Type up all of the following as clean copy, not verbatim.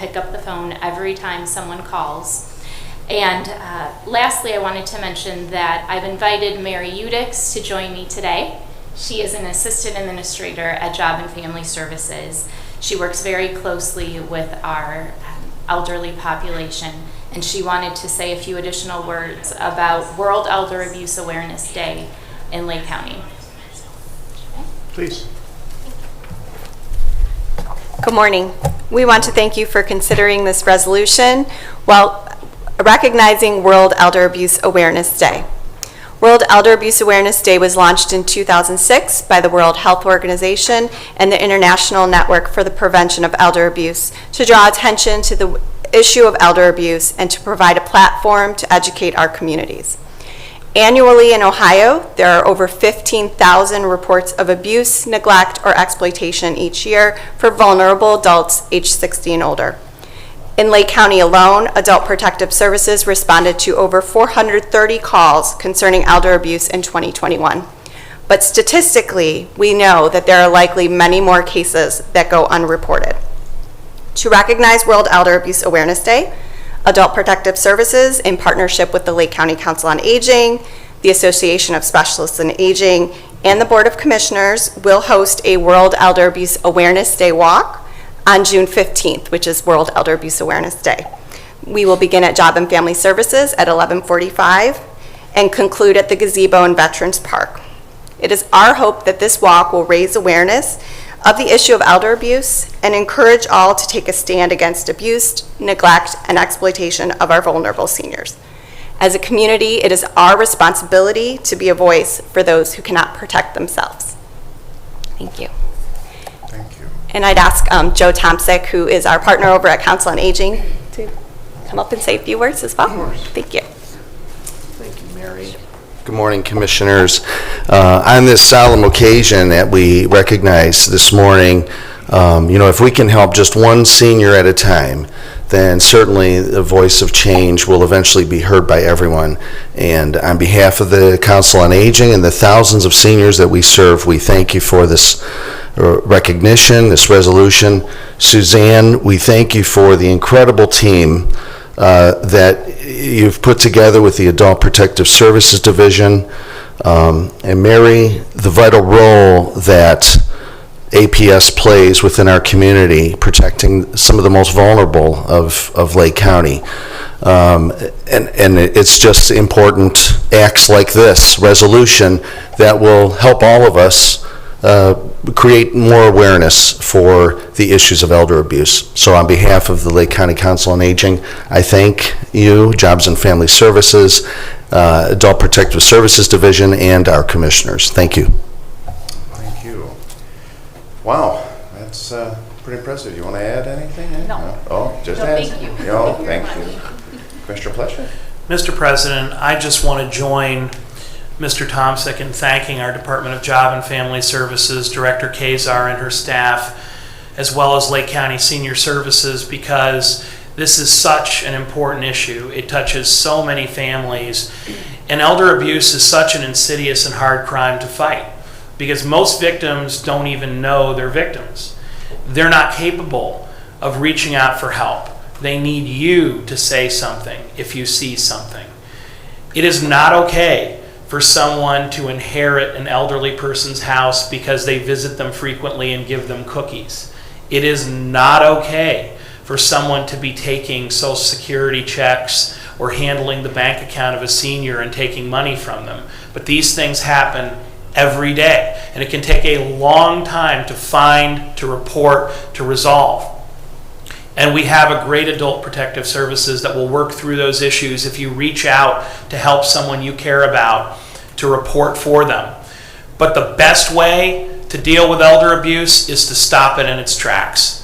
pick up the phone every time someone calls. And lastly, I wanted to mention that I've invited Mary Udix to join me today. She is an assistant administrator at Job and Family Services. She works very closely with our elderly population, and she wanted to say a few additional words about World Elder Abuse Awareness Day in Lake County. Please. Good morning. We want to thank you for considering this resolution while recognizing World Elder Abuse Awareness Day. World Elder Abuse Awareness Day was launched in 2006 by the World Health Organization and the International Network for the Prevention of Elder Abuse to draw attention to the issue of elder abuse and to provide a platform to educate our communities. Annually in Ohio, there are over 15,000 reports of abuse, neglect, or exploitation each year for vulnerable adults aged 60 and older. In Lake County alone, Adult Protective Services responded to over 430 calls concerning elder abuse in 2021. But statistically, we know that there are likely many more cases that go unreported. To recognize World Elder Abuse Awareness Day, Adult Protective Services, in partnership with the Lake County Council on Aging, the Association of Specialists in Aging, and the Board of Commissioners, will host a World Elder Abuse Awareness Day walk on June 15th, which is World Elder Abuse Awareness Day. We will begin at Job and Family Services at 11:45 and conclude at the gazebo in Veterans Park. It is our hope that this walk will raise awareness of the issue of elder abuse and encourage all to take a stand against abuse, neglect, and exploitation of our vulnerable seniors. As a community, it is our responsibility to be a voice for those who cannot protect themselves. Thank you. Thank you. And I'd ask Joe Tomsick, who is our partner over at Council on Aging, to come up and say a few words as well. Of course. Thank you. Thank you, Mary. Good morning, Commissioners. On this solemn occasion that we recognize this morning, if we can help just one senior at a time, then certainly the voice of change will eventually be heard by everyone. And on behalf of the Council on Aging and the thousands of seniors that we serve, we thank you for this recognition, this resolution. Suzanne, we thank you for the incredible team that you've put together with the Adult Protective Services Division. And Mary, the vital role that APS plays within our community, protecting some of the most vulnerable of Lake County. And it's just important acts like this resolution that will help all of us create more awareness for the issues of elder abuse. So on behalf of the Lake County Council on Aging, I thank you, Jobs and Family Services, Adult Protective Services Division, and our commissioners. Thank you. Thank you. Wow, that's pretty impressive. You want to add anything? No. Oh, just No, add. thank you. No, Thank thank you you. very Commissioner Plesher? Mr. President, I just want to join Mr. Tomsick in thanking our Department of Job and Family Services, Director Kazar and her staff, as well as Lake County Senior Services, because this is such an important issue. It touches so many families, and elder abuse is such an insidious and hard crime to fight because most victims don't even know they're victims. They're not capable of reaching out for help. They need you to say something if you see something. It is not okay for someone to inherit an elderly person's house because they visit them frequently and give them cookies. It is not okay for someone to be taking Social Security checks or handling the bank account of a senior and taking money from them. But these things happen every day, and it can take a long time to find, to report, to resolve. And we have a great Adult Protective Services that will work through those issues if you reach out to help someone you care about to report for them. But the best way to deal with elder abuse is to stop it in its tracks.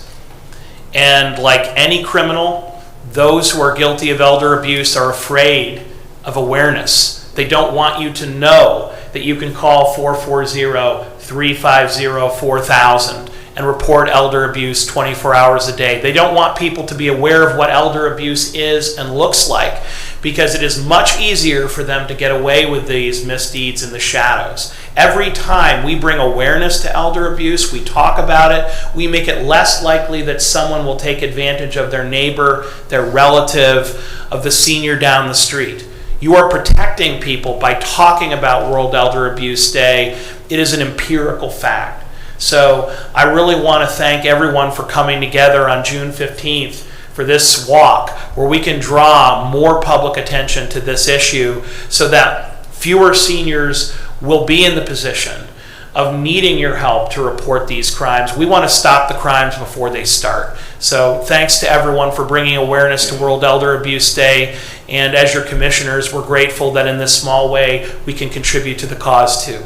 And like any criminal, those who are guilty of elder abuse are afraid of awareness. They don't want you to know that you can call 440-350-4000 and report elder abuse 24 hours a day. They don't want people to be aware of what elder abuse is and looks like, because it is much easier for them to get away with these misdeeds in the shadows. Every time we bring awareness to elder abuse, we talk about it, we make it less likely that someone will take advantage of their neighbor, their relative, of the senior down the street. You are protecting people by talking about World Elder Abuse Day. It is an empirical fact. So I really want to thank everyone for coming together on June 15th for this walk, where we can draw more public attention to this issue so that fewer seniors will be in the position of needing your help to report these crimes. We want to stop the crimes before they start. So thanks to everyone for bringing awareness to World Elder Abuse Day. And as your commissioners, we're grateful that in this small way we can contribute to the cause too.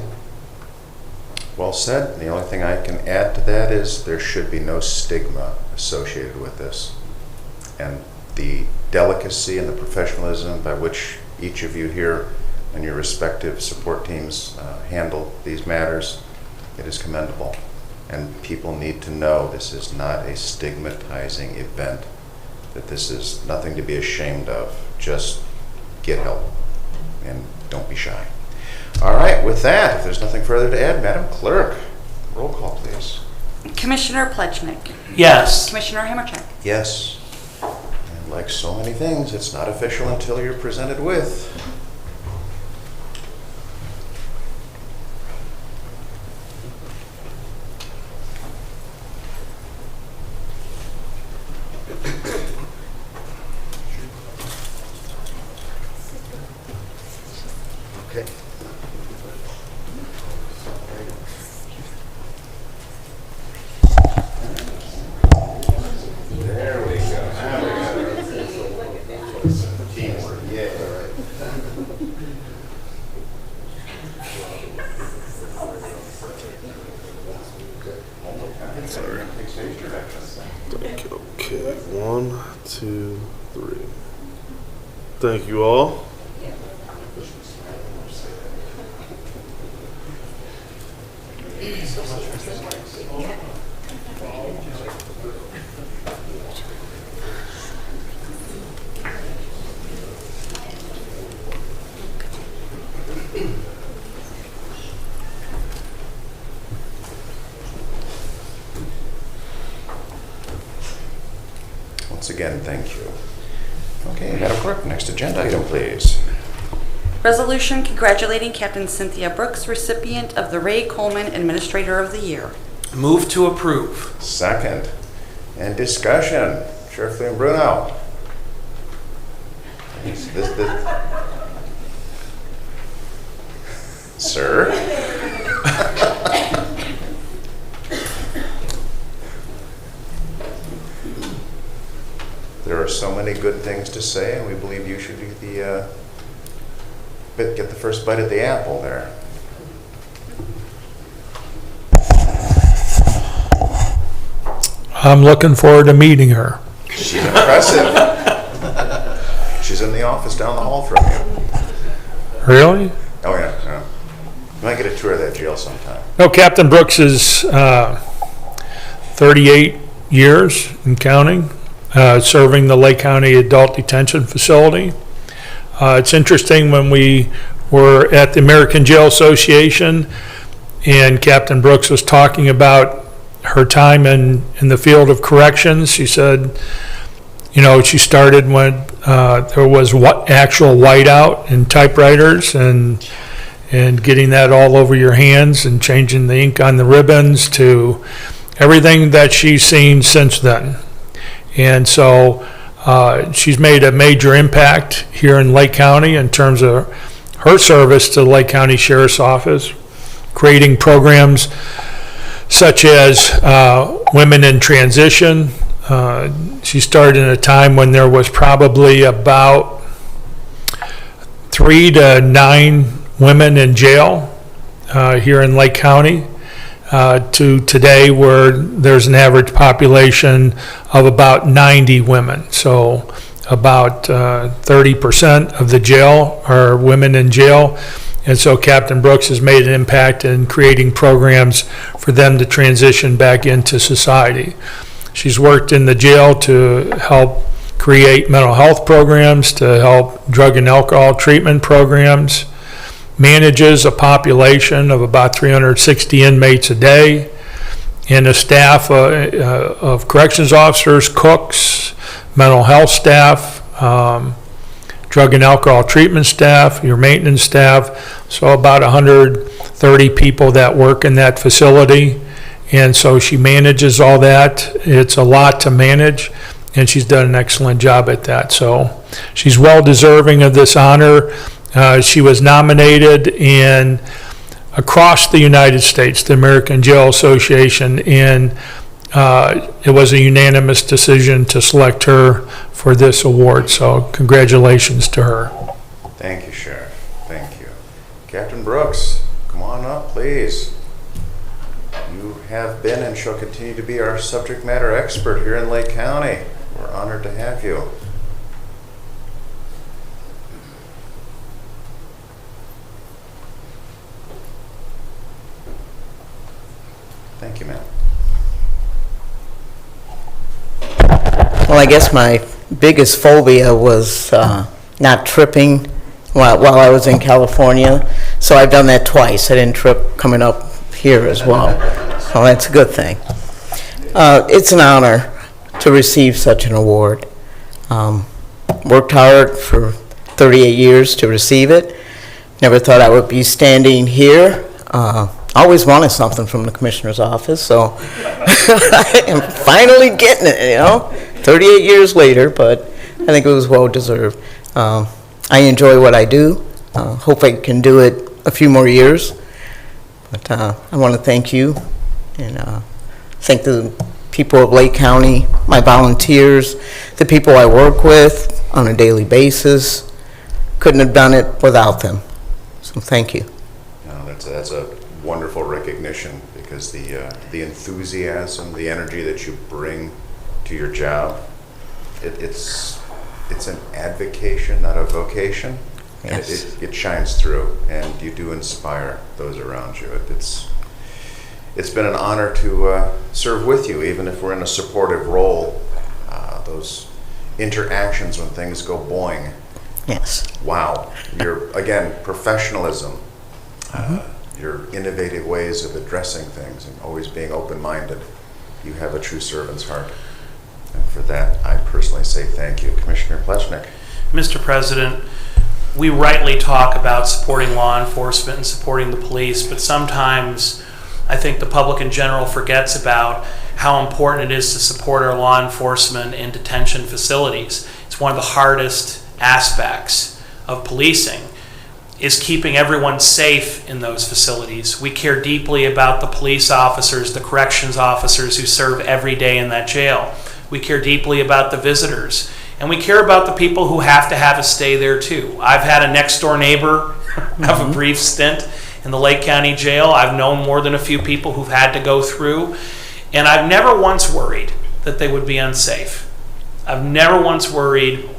Well said. The only thing I can add to that is there should be no stigma associated with this. And the delicacy and the professionalism by which each of you here and your respective support teams handle these matters, it is commendable. And people need to know this is not a stigmatizing event, that this is nothing to be ashamed of. Just get help and don't be shy. All right, with that, if there's nothing further to add, Madam Clerk, roll call, please. Commissioner Plechnik. Yes. Commissioner Hammercheck. Yes. And like so many things, it's not official until you're presented with. Okay. There we go. Teamwork. Yeah, all right. Sorry. Okay, 1, 2, 3. Thank you all. Once again, thank you. Okay, Madam Clerk, next agenda item, please. Resolution congratulating Captain Cynthia Brooks, recipient of the Ray Coleman Administrator of the Year. Move to approve. Second. And discussion. Sheriff Liam Bruno. Sir? There are so many good things to say, and we believe you should get the first bite at the apple there. I'm looking forward to meeting her. She's impressive. She's in the office down the hall from you. Really? Oh, yeah. You might get a tour of that jail sometime. No, Captain Brooks is 38 years and counting, serving the Lake County Adult Detention Facility. It's interesting, when we were at the American Jail Association and Captain Brooks was talking about her time in the field of corrections, she said, she started when there was actual whiteout in typewriters and getting that all over your hands and changing the ink on the ribbons, to everything that she's seen since then. And so she's made a major impact here in Lake County in terms of her service to the Lake County Sheriff's Office, creating programs such as Women in Transition. She started in a time when there was probably about 3 to 9 women in jail here in Lake County, to today where there's an average population of about 90 women. So about 30% of the jail are women in jail. And so Captain Brooks has made an impact in creating programs for them to transition back into society. She's worked in the jail to help create mental health programs to help drug and alcohol treatment programs, manages a population of about 360 inmates a day, and a staff of corrections officers, cooks, mental health staff, drug and alcohol treatment staff, your maintenance staff, so about 130 people that work in that facility. And so she manages all that. It's a lot to manage, and she's done an excellent job at that. So she's well deserving of this honor. She was nominated in across the United States, the American Jail Association, and it was a unanimous decision to select her for this award. So congratulations to her. Thank you, Sheriff. Thank you. Captain Brooks, come on up, please. You have been and shall continue to be our subject matter expert here in Lake County. We're honored to have you. Thank you, ma'am. Well, I guess my biggest phobia was not tripping while I was in California. So I've done that twice. I didn't trip coming up here as well. So that's a good thing. It's an honor to receive such an award. Worked hard for 38 years to receive it. Never thought I would be standing here. Always wanted something from the commissioner's office, so I am finally getting it, 38 years later, but I think it was well deserved. I enjoy what I do. Hope I can do it a few more years. But I want to thank you and thank the people of Lake County, my volunteers, the people I work with on a daily basis. Couldn't have done it without them. So thank you. No, that's a wonderful recognition, because the enthusiasm, the energy that you bring to your job, it's an advocation, not a vocation. Yes. It shines through, and you do inspire those around you. It's been an honor to serve with you, even if we're in a supportive role. Those interactions when things go boing. Yes. Wow. Your, again, professionalism, your innovative ways of addressing things, and always being open-minded. You have a true servant's heart. And for that, I personally say thank you. Commissioner Pleshnik. Mr. President, we rightly talk about supporting law enforcement and supporting the police, but sometimes I think the public in general forgets about how important it is to support our law enforcement in detention facilities. It's one of the hardest aspects of policing, is keeping everyone safe in those facilities. We care deeply about the police officers, the corrections officers who serve every day in that jail. We care deeply about the visitors, and we care about the people who have to have a stay there too. I've had a next door neighbor have a brief stint in the Lake County Jail. I've known more than a few people who've had to go through, and I've never once worried that they would be unsafe. I've never once worried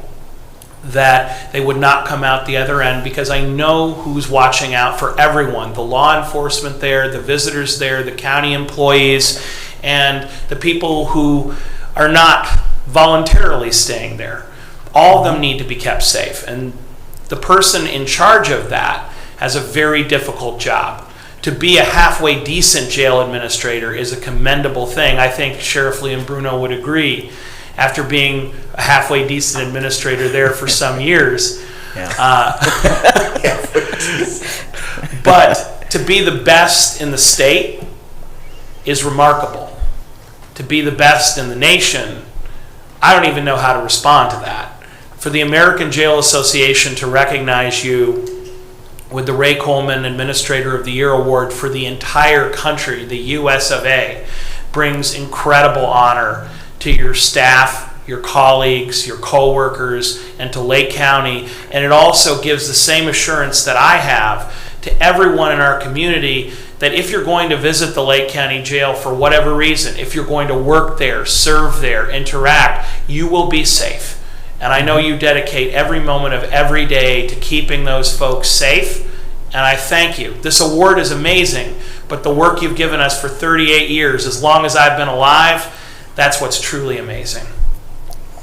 that they would not come out the other end, because I know who's watching out for everyone. The law enforcement there, the visitors there, the county employees, and the people who are not voluntarily staying there. All of them need to be kept safe. And the person in charge of that has a very difficult job. To be a halfway decent jail administrator is a commendable thing. I think Sheriff Liam Bruno would agree, after being a halfway decent administrator there for some years. But to be the best in the state is remarkable. To be the best in the nation, I don't even know how to respond to that. For the American Jail Association to recognize you with the Ray Coleman Administrator of the Year Award for the entire country, the US of A, brings incredible honor to your staff, your colleagues, your co-workers, and to Lake County. And it also gives the same assurance that I have to everyone in our community that if you're going to visit the Lake County Jail for whatever reason, if you're going to work there, serve there, interact, you will be safe. And I know you dedicate every moment of every day to keeping those folks safe, and I thank you. This award is amazing, but the work you've given us for 38 years, as long as I've been alive, that's what's truly amazing.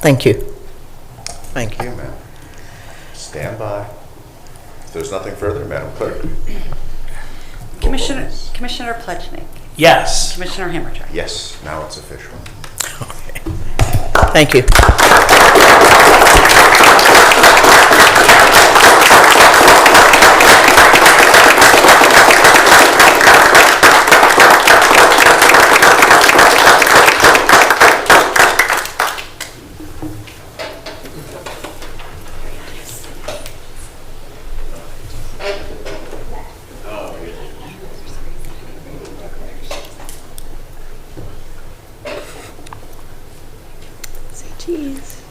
Thank you. Thank you. Thank you, ma'am. Stand by. If there's nothing further, Madam Clerk. Commissioner Plechnik. Yes. Commissioner Hammercheck. Yes, now it's official. Thank you. Cheese.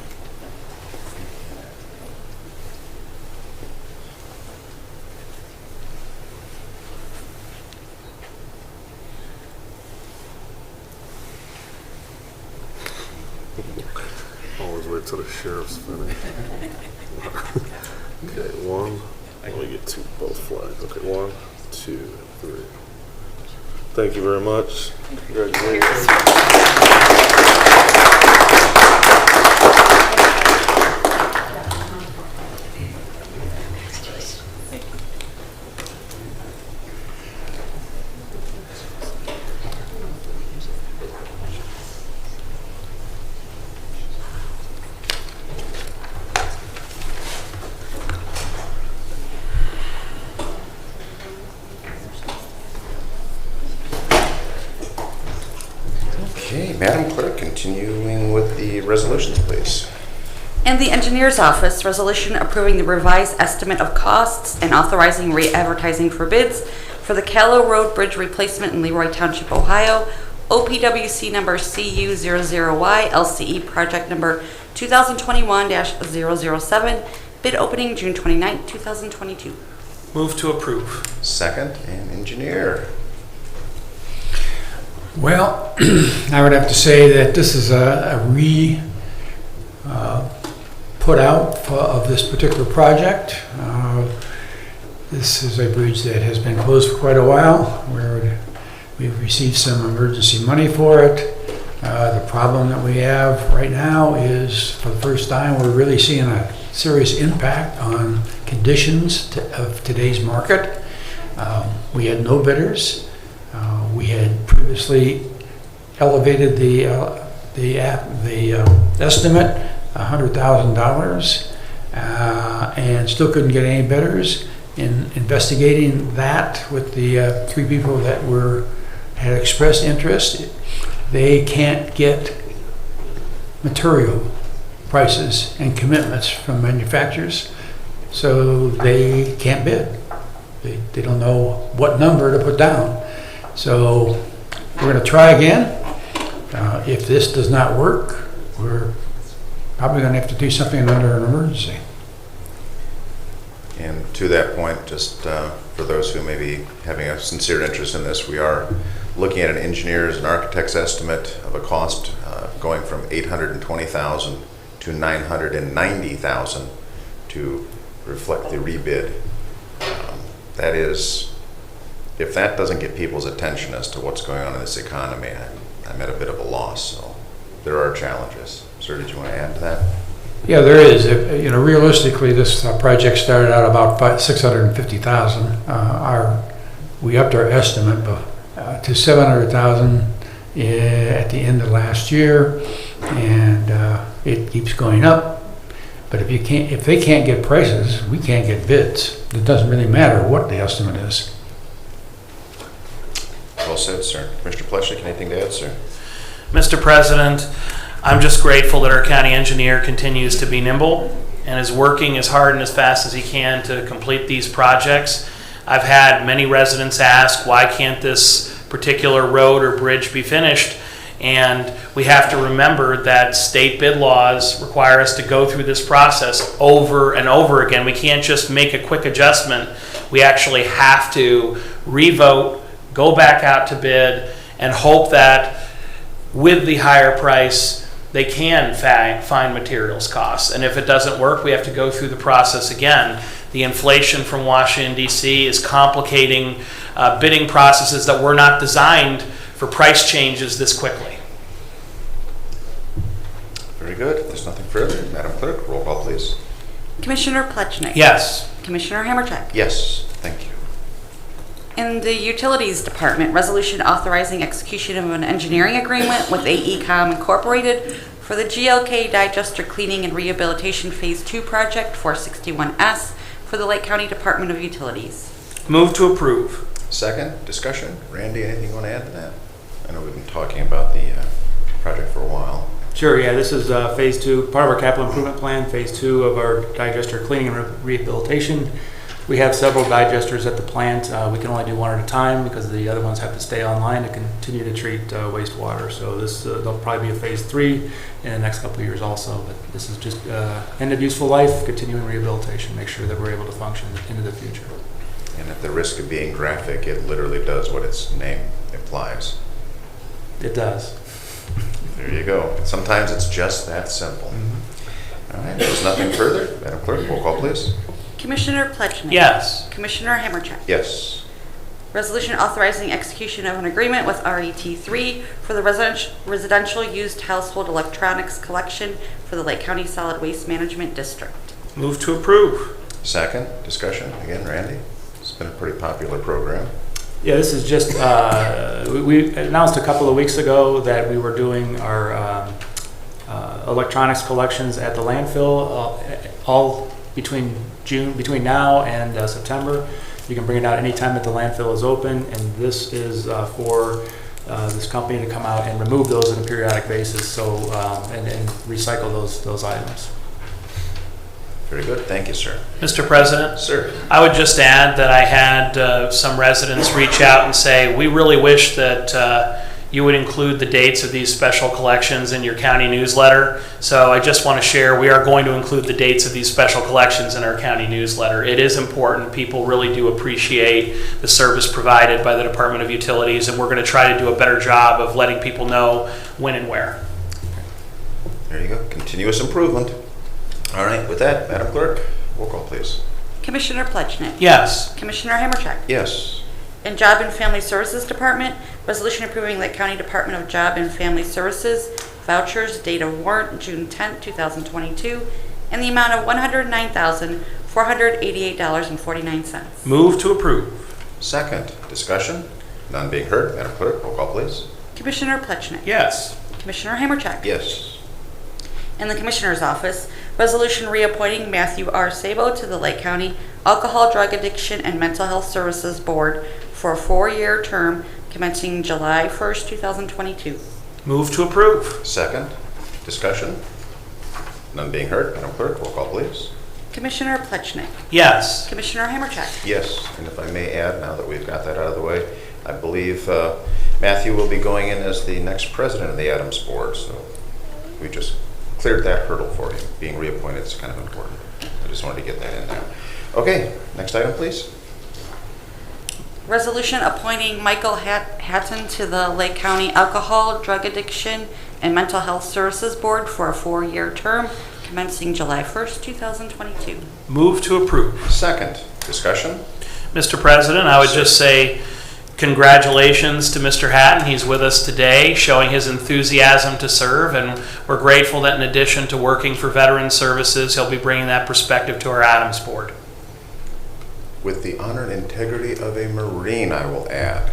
Always wait till the sheriff's finished. Okay, one. Let me get both flags. Okay, 1, 2, 3. Thank you very much. Congratulations. Okay, Madam Clerk, continuing with the resolutions, please. And the Engineer's Office, resolution approving the revised estimate of costs and authorizing re-advertising for bids for the Kellow Road Bridge replacement in Leroy Township, Ohio, OPWC number CU00Y, LCE project number 2021-007, bid opening June 29, 2022. Move to approve. Second, and engineer. Well, I would have to say that this is a put out of this particular project. This is a bridge that has been closed for quite a while, where we've received some emergency money for it. The problem that we have right now is, for the first time, we're really seeing a serious impact on conditions of today's market. We had no bidders. We had previously elevated the estimate $100,000 and still couldn't get any bidders. In investigating that with the 3 people that had expressed interest, they can't get material prices and commitments from manufacturers, so they can't bid. They don't know what number to put down. So we're going to try again. If this does not work, we're probably going to have to do something under an emergency. And to that point, just for those who may be having a sincere interest in this, we are looking at an engineer's and architect's estimate of a cost going from $820,000 to $990,000 to reflect the rebid. That is, if that doesn't get people's attention as to what's going on in this economy, I'm at a bit of a loss. So there are challenges. Sir, did you want to add to that? Yeah, there is. Realistically, this project started out about $650,000. We upped our estimate to $700,000 at the end of last year, and it keeps going up. But if they can't get prices, we can't get bids. It doesn't really matter what the estimate is. Well said, sir. Mr. Plechnik, anything to add, sir? Mr. President, I'm just grateful that our county engineer continues to be nimble and is working as hard and as fast as he can to complete these projects. I've had many residents ask, why can't this particular road or bridge be finished? And we have to remember that state bid laws require us to go through this process over and over again. We can't just make a quick adjustment. We actually have to revote, go back out to bid, and hope that with the higher price, they can find materials costs. And if it doesn't work, we have to go through the process again. The inflation from Washington, D.C. is complicating bidding processes that were not designed for price changes this quickly. Very Very good. If there's nothing further, Madam Clerk, roll call, please. Commissioner Plechnik. Yes. Commissioner Hammercheck. Yes, thank you. In the Utilities Department, resolution authorizing execution of an engineering agreement with Aecom Incorporated for the GLK digester cleaning and rehabilitation Phase 2 project 461S for the Lake County Department of Utilities. Move to approve. Second, discussion. Randy, anything you want to add to that? I know we've been talking about the project for a while. Sure, yeah, this is Phase 2, part of our capital improvement plan, Phase 2 of our digester cleaning and rehabilitation. We have several digesters at the plant. We can only do one at a time because the other ones have to stay online to continue to treat wastewater. So this, there'll probably be a Phase 3 in the next couple of years also. But this is just end of useful life, continuing rehabilitation, make sure that we're able to function into the future. And at the risk of being graphic, it literally does what its name implies. It does. There you go. Sometimes it's just that simple. All right, if there's nothing further, Madam Clerk, roll call, please. Commissioner Plechnik. Yes. Commissioner Hammercheck. Yes. Resolution authorizing execution of an agreement with RET3 for the residential used household electronics collection for the Lake County Solid Waste Management District. Move to approve. Second, discussion. Again, Randy. It's been a pretty popular program. Yeah, this is just, we announced a couple of weeks ago that we were doing our electronics collections at the landfill all between now and September. You can bring it out anytime that the landfill is open, and this is for this company to come out and remove those on a periodic basis, so and recycle those items. Very good. Thank you, sir. Mr. President? Sir. I would just add that I had some residents reach out and say, we really wish that you would include the dates of these special collections in your county newsletter. So I just want to share, we are going to include the dates of these special collections in our county newsletter. It is important. People really do appreciate the service provided by the Department of Utilities, and we're going to try to do a better job of letting people know when and where. There you go. Continuous improvement. All right, with that, Madam Clerk, roll call, please. Commissioner Plechnik. Yes. Commissioner Hammercheck. Yes. In Job and Family Services Department, resolution approving Lake County Department of Job and Family Services vouchers, date of warrant June 10, 2022, in the amount of $109,488.49. Move to approve. Second, discussion. None being heard. Madam Clerk, roll call, please. Commissioner Plechnik. Yes. Commissioner Hammercheck. Yes. In the Commissioner's Office, resolution reappointing Matthew R. Sabo to the Lake County Alcohol, Drug Addiction, and Mental Health Services Board for a 4-year term commencing July 1st, 2022. Move to approve. Second, discussion. None being heard. Madam Clerk, roll call, please. Commissioner Plechnik. Yes. Commissioner Hammercheck. Yes, and if I may add, now that we've got that out of the way, I believe Matthew will be going in as the next president of the Adams Board, so we just cleared that hurdle for him. Being reappointed is kind of important. I just wanted to get that in there. Okay, next item, please. Resolution appointing Michael Hatton to the Lake County Alcohol, Drug Addiction, and Mental Health Services Board for a 4-year term commencing July 1st, 2022. Move to approve. Second, discussion. Mr. President, I would just say congratulations to Mr. Hatton. He's with us today, showing his enthusiasm to serve, and we're grateful that in addition to working for Veteran Services, he'll be bringing that perspective to our Adams Board. With the honor and integrity of a Marine, I will add.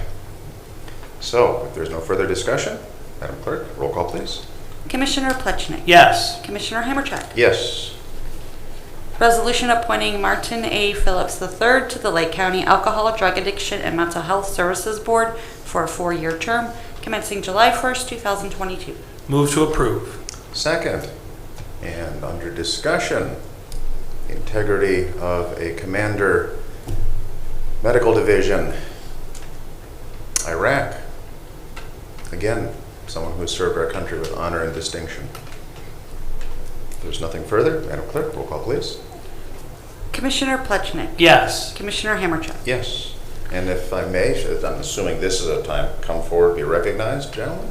So, if there's no further discussion, Madam Clerk, roll call, please. Commissioner Plechnik. Yes. Commissioner Hammercheck. Yes. Resolution appointing Martin A. Phillips III to the Lake County Alcohol, Drug Addiction, and Mental Health Services Board for a 4-year term commencing July 1st, 2022. Move to approve. Second, and under discussion, integrity of a commander, medical division, Iraq. Again, someone who has served our country with honor and distinction. If there's nothing further, Madam Clerk, roll call, please. Commissioner Plechnik. Yes. Commissioner Hammercheck. Yes. And if I may, I'm assuming this is a time to come forward, be recognized, gentlemen.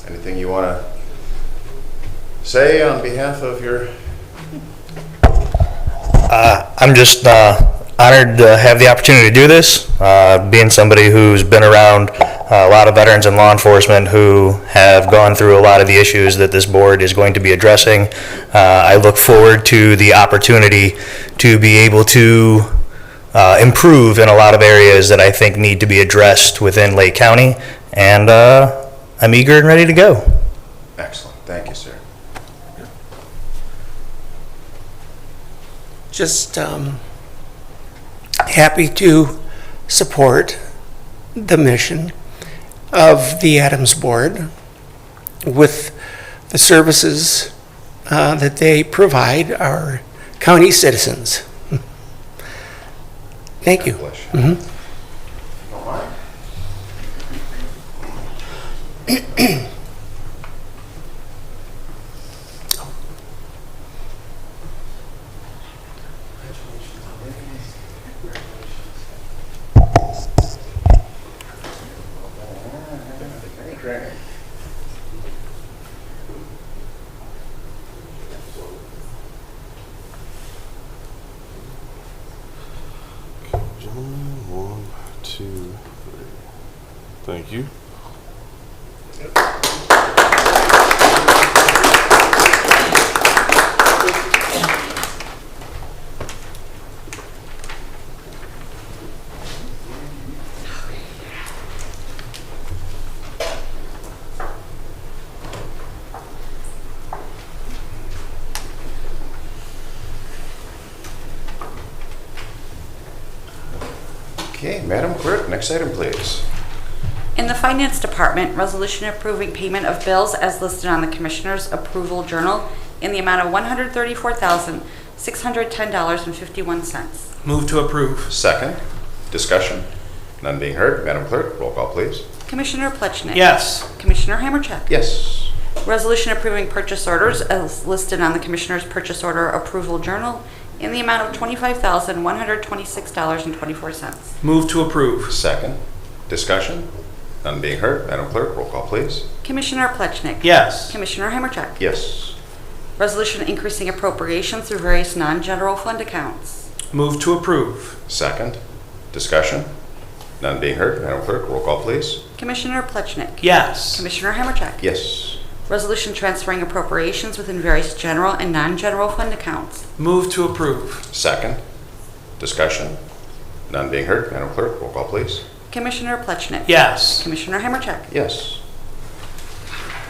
Anything you want to say on behalf of your... I'm just honored to have the opportunity to do this, being somebody who's been around a lot of veterans in law enforcement who have gone through a lot of the issues that this board is going to be addressing. I look forward to the opportunity to be able to improve in a lot of areas that I think need to be addressed within Lake County, and I'm eager and ready to go. Excellent. Thank you, sir. Just happy to support the mission of the Adams Board with the services that they provide our county citizens. Thank you. God bless you. Don't mind. Gentlemen, 1, 2, 3. Thank you. Okay, Madam Clerk, next item, please. In the Finance Department, resolution approving payment of bills as listed on the Commissioner's Approval Journal in the amount of $134,610.51. Move to approve. Second. Discussion. None being heard. Madam Clerk, roll call, please. Commissioner Plechnik. Yes. Commissioner Hammercheck. Yes. Resolution approving purchase orders as listed on the Commissioner's Purchase Order Approval Journal in the amount of $25,126.24. Move to approve. Second. Discussion. None being heard. Madam Clerk, roll call, please. Commissioner Plechnik. Yes. Commissioner Hammercheck. Yes. Resolution increasing appropriations through various non-general fund accounts. Move to approve. Second. Discussion. None being heard. Madam Clerk, roll call, please. Commissioner Plechnik. Yes. Commissioner Hammercheck. Yes. Resolution transferring appropriations within various general and non-general fund accounts. Move to approve. Second. Discussion. None being heard. Madam Clerk, roll call, please. Commissioner Plechnik. Yes. Commissioner Hammercheck. Yes.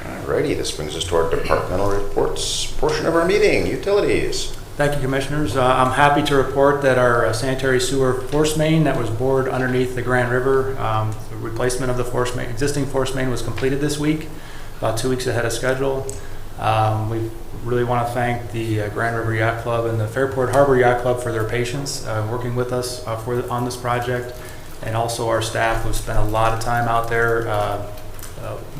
Alrighty, this brings us to our departmental reports portion of our meeting, utilities. Thank you, Commissioners. I'm happy to report that our sanitary sewer force main that was bored underneath the Grand River, the replacement of the force main, existing force main was completed this week, about 2 weeks ahead of schedule. We really want to thank the Grand River Yacht Club and the Fairport Harbor Yacht Club for their patience working with us on this project, and also our staff who spent a lot of time out there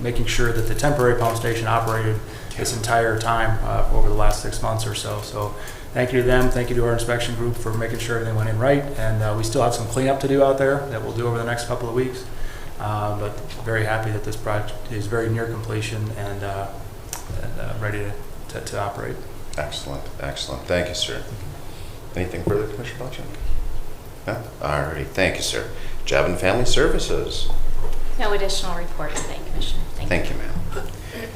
making sure that the temporary pump station operated this entire time over the last 6 months or so. So thank you to them. Thank you to our inspection group for making sure everything went in right. And we still have some cleanup to do out there that we'll do over the next couple of weeks. But very happy that this project is very near completion and ready to operate. Excellent, excellent. Thank you, sir. Anything further, Commissioner Belcher? No? Alrighty, thank you, sir. Job and Family Services. No additional reports today, Commissioner. Thank you, ma'am.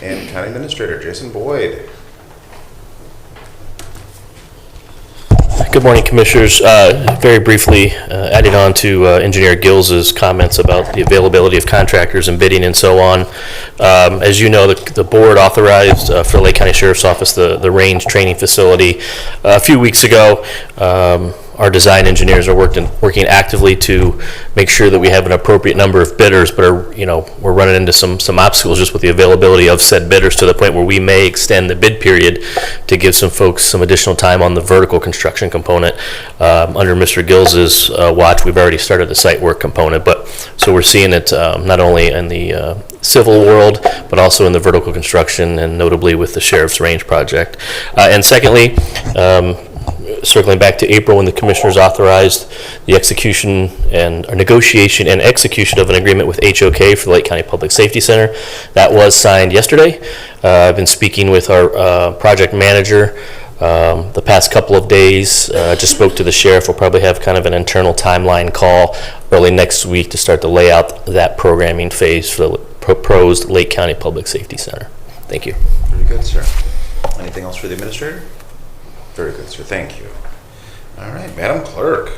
And County Administrator Jason Boyd. Good morning, Commissioners. Very briefly, adding on to Engineer Gills's comments about the availability of contractors and bidding and so on. As you know, the board authorized for Lake County Sheriff's Office the range training facility a few weeks ago. Our design engineers are working actively to make sure that we have an appropriate number of bidders, but we're running into some obstacles just with the availability of said bidders, to the point where we may extend the bid period to give some folks some additional time on the vertical construction component. Under Mr. Gills's watch, we've already started the site work component, so we're seeing it not only in the civil world, but also in the vertical construction, and notably with the Sheriff's Range project. And secondly, circling back to April, when the Commissioners authorized the execution and negotiation and execution of an agreement with HOK for the Lake County Public Safety Center. That was signed yesterday. I've been speaking with our project manager the past couple of days. Just spoke to the sheriff. We'll probably have kind of an internal timeline call early next week to start to lay out that programming phase for the proposed Lake County Public Safety Center. Thank you. Very good, sir. Anything else for the administrator? Very good, sir. Thank you. All right, Madam Clerk.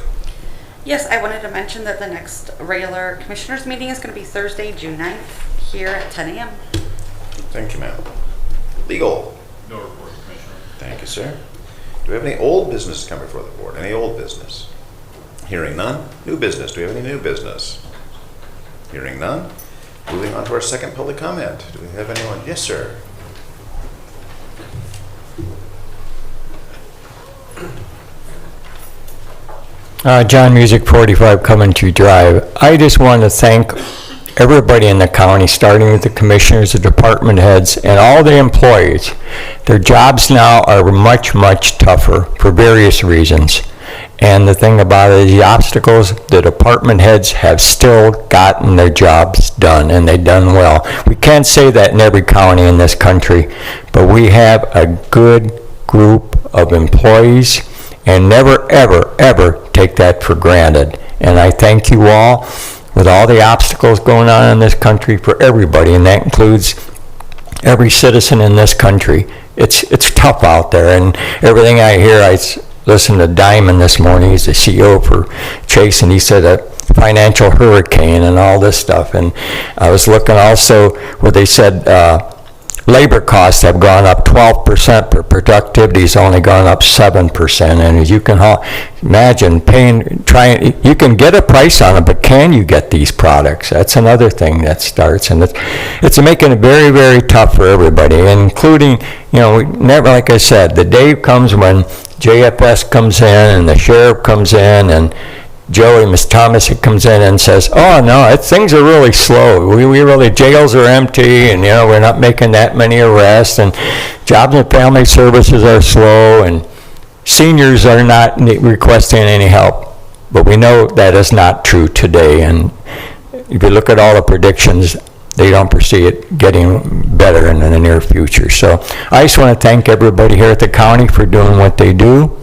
Yes, I wanted to mention that the next regular commissioners meeting is going to be Thursday, June 9th, here at 10 a.m. Thank you, ma'am. Legal. No report, Commissioner. Thank you, sir. Do we have any old business to come before the board? Any old business? Hearing none. New business. Do we have any new business? Hearing none. Moving on to our second public comment. Do we have anyone? Yes, sir. John Music 45 Coventry Drive. I just want to thank everybody in the county, starting with the commissioners, the department heads, and all the employees. Their jobs now are much, much tougher for various reasons. And the thing about it is the obstacles, the department heads have still gotten their jobs done, and they've done well. We can't say that in every county in this country, but we have a good group of employees, and never, ever, ever take that for granted. And I thank you all, with all the obstacles going on in this country, for everybody, and that includes every citizen in this country. It's tough out there, and everything I hear, I listened to Diamond this morning. He's the CEO for Chase, and he said a financial hurricane and all this stuff. And I was looking also where they said labor costs have gone up 12%, but productivity's only gone up 7%. And as you can imagine, you can get a price on it, but can you get these products? That's another thing that starts, and it's making it very, very tough for everybody, including, never, like I said, the day comes when JFS comes in and the sheriff comes in and Joey, Ms. Thomas, comes in and says, oh, no, things are really slow. We really, jails are empty, and, we're not making that many arrests, and jobs and family services are slow, and seniors are not requesting any help. But we know that is not true today, and if you look at all the predictions, they don't foresee it getting better in the near future. So I just want to thank everybody here at the county for doing what they do.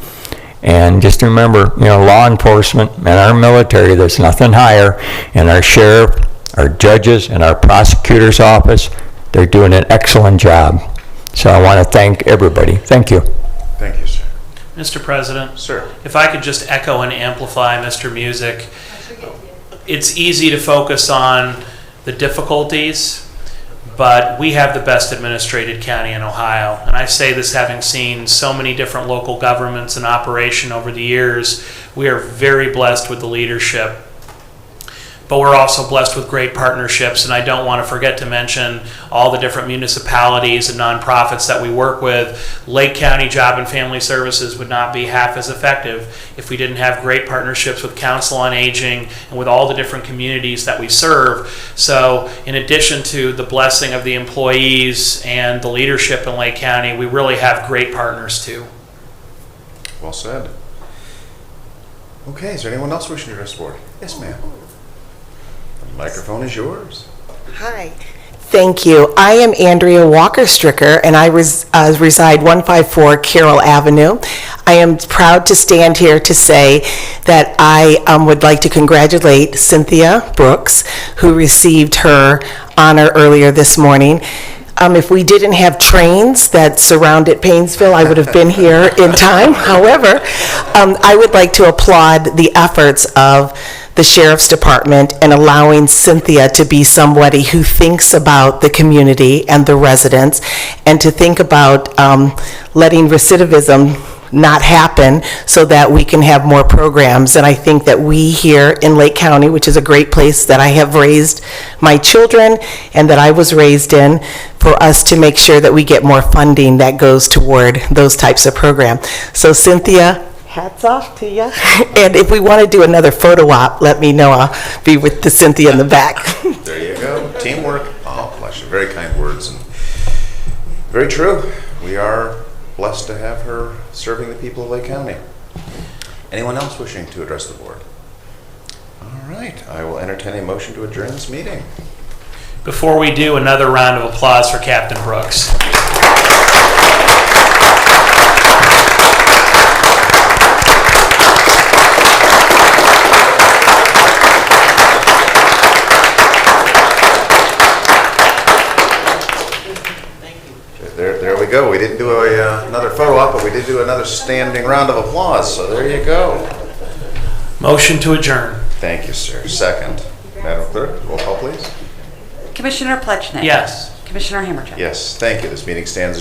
And just remember, law enforcement and our military, there's nothing higher. And our sheriff, our judges, and our prosecutor's office, they're doing an excellent job. So I want to thank everybody. Thank you. Thank you, sir. Mr. President? Sir. If I could just echo and amplify Mr. Music. It's easy to focus on the difficulties, but we have the best administrated county in Ohio. And I say this having seen so many different local governments in operation over the years. We are very blessed with the leadership, but we're also blessed with great partnerships. And I don't want to forget to mention all the different municipalities and nonprofits that we work with. Lake County Job and Family Services would not be half as effective if we didn't have great partnerships with Council on Aging and with all the different communities that we serve. So in addition to the blessing of the employees and the leadership in Lake County, we really have great partners too. Well said. Okay, is there anyone else wishing to address the board? Yes, ma'am. The microphone is yours. Hi. Thank you. I am Andrea Walker-Stricker, and I reside 154 Carroll Avenue. I am proud to stand here to say that I would like to congratulate Cynthia Brooks, who received her honor earlier this morning. If we didn't have trains that surrounded Painesville, I would have been here in time. However, I would like to applaud the efforts of the Sheriff's Department and allowing Cynthia to be somebody who thinks about the community and the residents, and to think about letting recidivism not happen so that we can have more programs. And I think that we here in Lake County, which is a great place that I have raised my children and that I was raised in, for us to make sure that we get more funding that goes toward those types of programs. So Cynthia, hats off to you. And if we want to do another photo op, let me know. I'll be with the Cynthia in the back. There you go. Teamwork. Oh, bless you. Very kind words. And very true. We are blessed to have her serving the people of Lake County. Anyone else wishing to address the board? All right. I will entertain a motion to adjourn this meeting. Before we do, another round of applause for Captain Brooks. go. We didn't do another photo op, but we did do another standing round of applause, so there you go. Motion to adjourn. Thank you, sir. Second. Madam Clerk, roll call, please. Commissioner Plechnik. Yes. Commissioner Hammercheck. Yes, thank you. This meeting stands